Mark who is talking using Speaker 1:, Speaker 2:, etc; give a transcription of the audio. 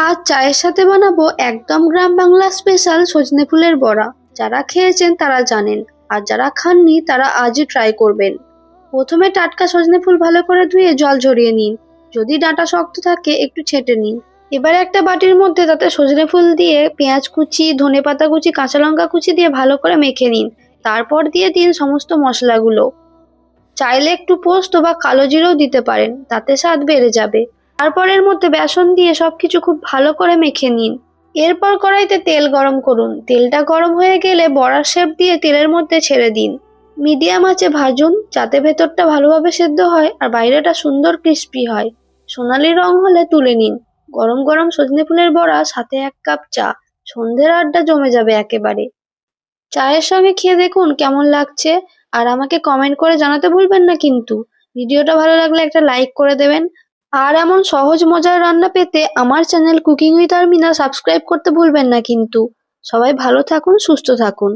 Speaker 1: আজ চায়ের সাথে বানাবো একদম গ্রাম বাংলা স্পেশাল সজনে ফুলের বড়া। যারা খেয়েছেন তারা জানেন, আর যারা খাননি তারা আজই ট্রাই করবেন। প্রথমে টাটকা সজনে ফুল ভালো করে ধুয়ে জল ঝরিয়ে নিন। যদি ডাঁটা শক্ত থাকে একটু ছেঁটে নিন। এবারে একটা বাটির মধ্যে তাতে সজনে ফুল দিয়ে পেঁয়াজ কুচি, ধনেপাতা কুচি, কাঁচা লঙ্কা কুচি দিয়ে ভালো করে মেখে নিন। তারপর দিয়ে দিন সমস্ত মশলাগুলো। চাইলে একটু পোস্ত বা কালো জিরেও দিতে পারেন, তাতে স্বাদ বেড়ে যাবে। তারপর এর মধ্যে বেসন দিয়ে সবকিছু খুব ভালো করে মেখে নিন। এরপর কড়াইতে তেল গরম করুন। তেলটা গরম হয়ে গেলে বড়ার শেপ দিয়ে তেলের মধ্যে ছেড়ে দিন। মিডিয়াম আঁচে ভাজুন, যাতে ভেতরটা ভালোভাবে সেদ্ধ হয় আর বাইরেটা সুন্দর ক্রিস্পি হয়। সোনালী রং হলে তুলে নিন। গরম গরম সজনে ফুলের বড়া, সাথে 1 কাপ চা। সন্ধ্যের আড্ডা জমে যাবে একেবারে। চায়ের সঙ্গে খেয়ে দেখুন কেমন লাগছে, আর আমাকে কমেন্ট করে জানাতে ভুলবেন না কিন্তু। ভিডিওটা ভালো লাগলে একটা লাইক করে দেবেন। আর এমন সহজ মজার রান্না পেতে আমার channel cooking with Armina subscribe করতে ভুলবেন না কিন্তু। সবাই ভালো থাকুন, সুস্থ থাকুন।